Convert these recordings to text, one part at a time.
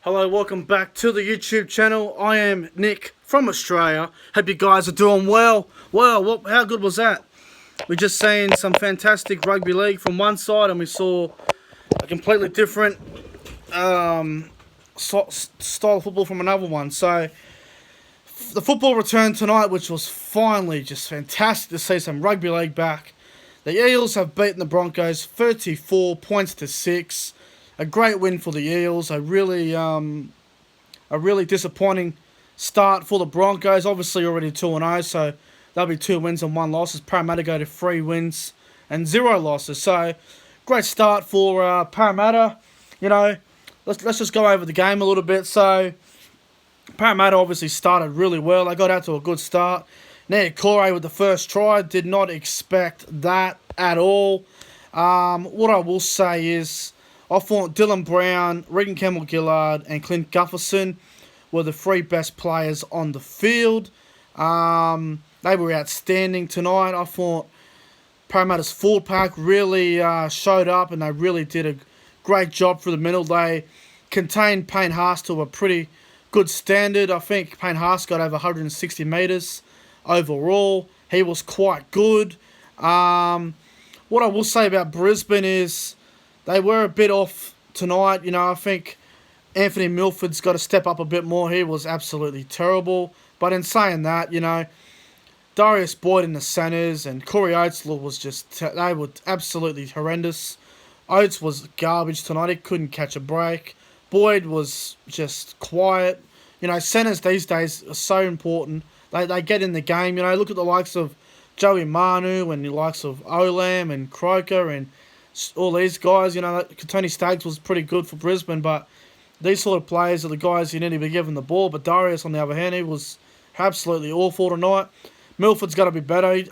Hello, welcome back to the YouTube channel. I am Nick from Australia. Hope you guys are doing well. Well, how good was that? We just seen some fantastic rugby league from one side, and we saw a completely different style of football from another one. So the football returned tonight, which was finally just fantastic to see some rugby league back. The Eels have beaten the Broncos 34 points to 6. A great win for the Eels. A really disappointing start for the Broncos. Obviously already 2-0, so that'll be 2 wins and 1 loss. As Parramatta go to 3 wins and 0 losses. So great start for Parramatta. You know, let's just go over the game a little bit. So Parramatta obviously started really well. They got out to a good start. Corey with the first try. Did not expect that at all. What I will say is, I thought Dylan Brown, Regan Campbell-Gillard, and Clint Gutherson were the 3 best players on the field. They were outstanding tonight. I thought Parramatta's forward pack really showed up, and they really did a great job for the middle. They contained Payne Haas to a pretty good standard. I think Payne Haas got over 160 metres overall. He was quite good. What I will say about Brisbane is they were a bit off tonight. You know, I think Anthony Milford's got to step up a bit more. He was absolutely terrible. But in saying that, you know, Darius Boyd in the centres and Corey Oates was just, they were absolutely horrendous. Oates was garbage tonight. He couldn't catch a break. Boyd was just quiet. You know, centres these days are so important. They get in the game. You know, look at the likes of Joey Manu and the likes of Olam and Croker and all these guys. You know, Tony Staggs was pretty good for Brisbane, but these sort of players are the guys you need to be given the ball. But Darius, on the other hand, he was absolutely awful tonight. Milford's got to be better. He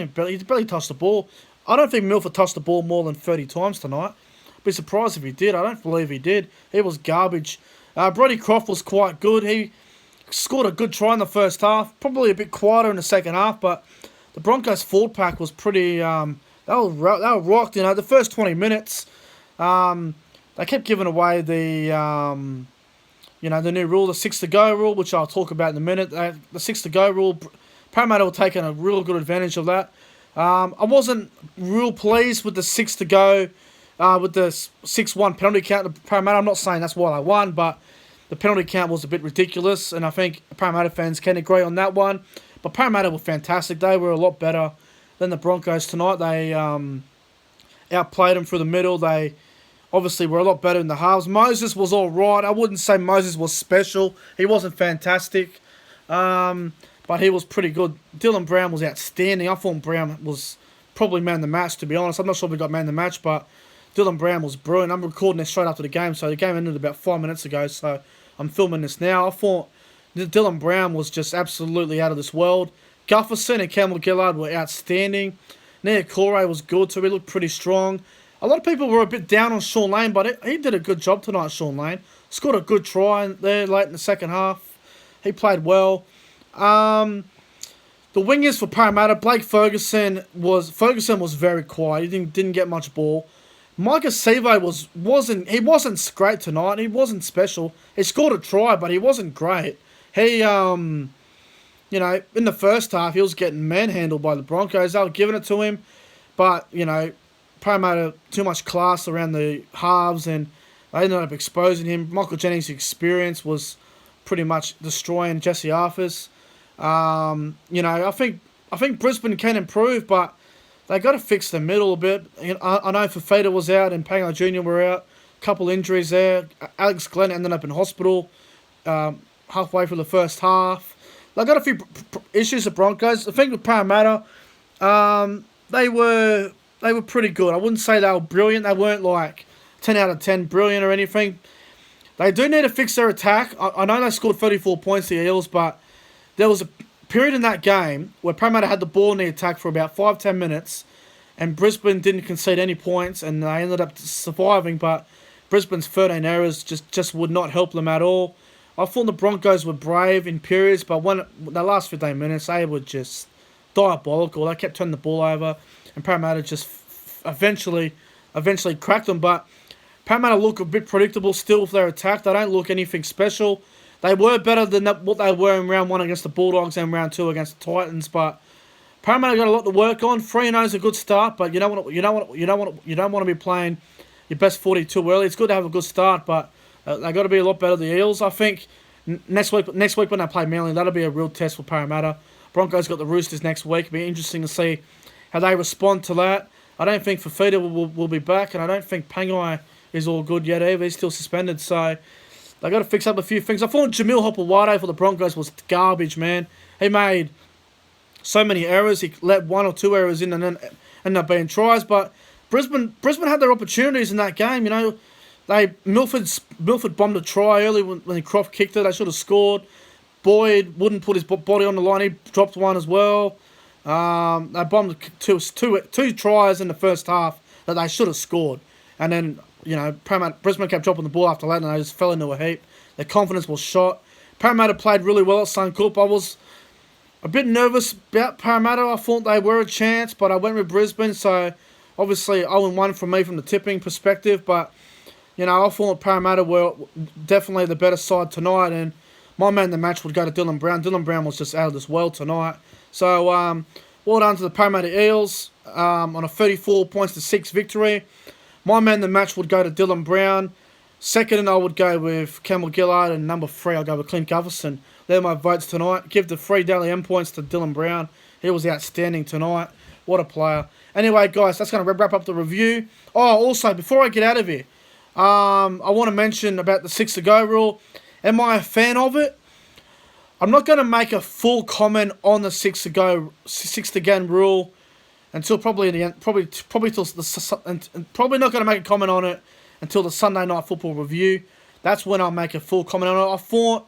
barely touched the ball. I don't think Milford touched the ball more than 30 times tonight. I'd be surprised if he did. I don't believe he did. He was garbage. Brodie Croft was quite good. He scored a good try in the first half. Probably a bit quieter in the second half, but the Broncos forward pack was pretty... They were rocked. You know, the first 20 minutes, they kept giving away the new rule, the 6 to go rule, which I'll talk about in a minute. The 6 to go rule, Parramatta were taking a real good advantage of that. I wasn't real pleased with the 6 to go, with the 6-1 penalty count to Parramatta. I'm not saying that's why they won, but the penalty count was a bit ridiculous, and I think Parramatta fans can agree on that one. But Parramatta were fantastic. They were a lot better than the Broncos tonight. They outplayed them through the middle. They obviously were a lot better in the halves. Moses was all right. I wouldn't say Moses was special. He wasn't fantastic, but he was pretty good. Dylan Brown was outstanding. I thought Brown was probably man of the match, to be honest. I'm not sure if we got man of the match, but Dylan Brown was brilliant. I'm recording this straight after the game, so the game ended about 5 minutes ago, so I'm filming this now. I thought Dylan Brown was just absolutely out of this world. Gutherson and Campbell-Gillard were outstanding. Corey was good, so he looked pretty strong. A lot of people were a bit down on Sean Lane, but he did a good job tonight, Sean Lane. Scored a good try there late in the second half. He played well. The wingers for Parramatta, Blake Ferguson was very quiet. He didn't get much ball. Micah Sevo wasn't great tonight. He wasn't special. He scored a try, but he wasn't great. He you know, in the first half, he was getting manhandled by the Broncos. They were giving it to him. But, you know, Parramatta, too much class around the halves, and they ended up exposing him. Michael Jennings' experience was pretty much destroying Jesse Arthurs. You know, I think Brisbane can improve, but they got to fix the middle a bit. You know, I know Fafita was out and Pango Jr. were out. A couple injuries there. Alex Glenn ended up in hospital halfway through the first half. They got a few issues with Broncos. I think with Parramatta, they were pretty good. I wouldn't say they were brilliant. They weren't like 10 out of 10 brilliant or anything. They do need to fix their attack. I know they scored 34 points, the Eels, but there was a period in that game where Parramatta had the ball in the attack for about 5-10 minutes, and Brisbane didn't concede any points, and they ended up surviving, but Brisbane's 13 errors just would not help them at all. I thought the Broncos were brave in periods, but when the last 15 minutes, they were just diabolical. They kept turning the ball over, and Parramatta just eventually cracked them. But Parramatta look a bit predictable still for their attack. They don't look anything special. They were better than what they were in round 1 against the Bulldogs and round 2 against the Titans, but Parramatta got a lot to work on. 3-0 is a good start, but you don't want to be playing your best 40 too early. It's good to have a good start, but they got to be a lot better than the Eels. I think next week when they play Manly, that'll be a real test for Parramatta. Broncos got the Roosters next week. It'll be interesting to see how they respond to that. I don't think Fafita will be back, and I don't think Pangai is all good yet either. He's still suspended, so they got to fix up a few things. I thought Jamil Hopewade for the Broncos was garbage, man. He made so many errors. He let 1 or 2 errors in and then ended up being tries. But Brisbane had their opportunities in that game. You know, Milford bombed a try early when Croft kicked it. They should have scored. Boyd wouldn't put his body on the line. He dropped one as well. They bombed two tries in the first half that they should have scored. And then, you know, Brisbane kept dropping the ball after that, and they just fell into a heap. Their confidence was shot. Parramatta played really well at Suncorp. I was a bit nervous about Parramatta. I thought they were a chance, but I went with Brisbane. So, obviously, 0-1 from me from the tipping perspective. But, you know, I thought Parramatta were definitely the better side tonight. And my man in the match would go to Dylan Brown. Dylan Brown was just out of this world tonight. So, well done to the Parramatta Eels on a 34 points to 6 victory. My man in the match would go to Dylan Brown. Second, I would go with Campbell Gillard. And number 3, I'll go with Clint Gutherson. They're my votes tonight. Give the 3 Daily M points to Dylan Brown. He was outstanding tonight. What a player. Anyway, guys, that's going to wrap up the review. Oh, also, before I get out of here, I want to mention about the 6 to go rule. Am I a fan of it? I'm not going to make a full comment on the 6 to game rule until probably the end. Probably till probably not going to make a comment on it until the Sunday Night Football review. That's when I'll make a full comment on it. I thought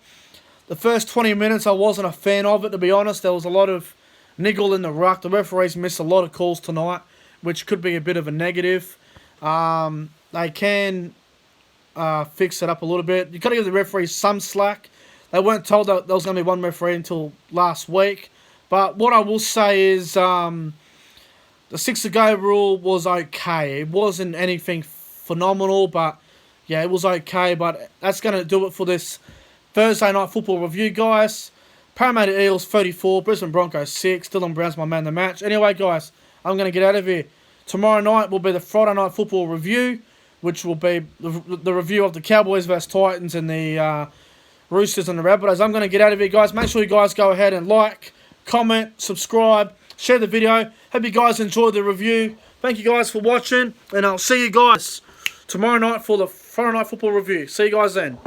the first 20 minutes I wasn't a fan of it, to be honest. There was a lot of niggle in the ruck. The referees missed a lot of calls tonight, which could be a bit of a negative. They can fix it up a little bit. You've got to give the referees some slack. They weren't told that there was going to be one referee until last week. But what I will say is the 6 to go rule was okay. It wasn't anything phenomenal, but yeah, it was okay. But that's going to do it for this Thursday Night Football review, guys. Parramatta Eels 34, Brisbane Broncos 6. Dylan Brown's my man of the match. Anyway, guys, I'm going to get out of here. Tomorrow night will be the Friday Night Football review, which will be the review of the Cowboys vs Titans and the Roosters and the Rabbitohs. I'm going to get out of here, guys. Make sure you guys go ahead and like, comment, subscribe, share the video. Hope you guys enjoyed the review. Thank you guys for watching, and I'll see you guys tomorrow night for the Friday Night Football review. See you guys then.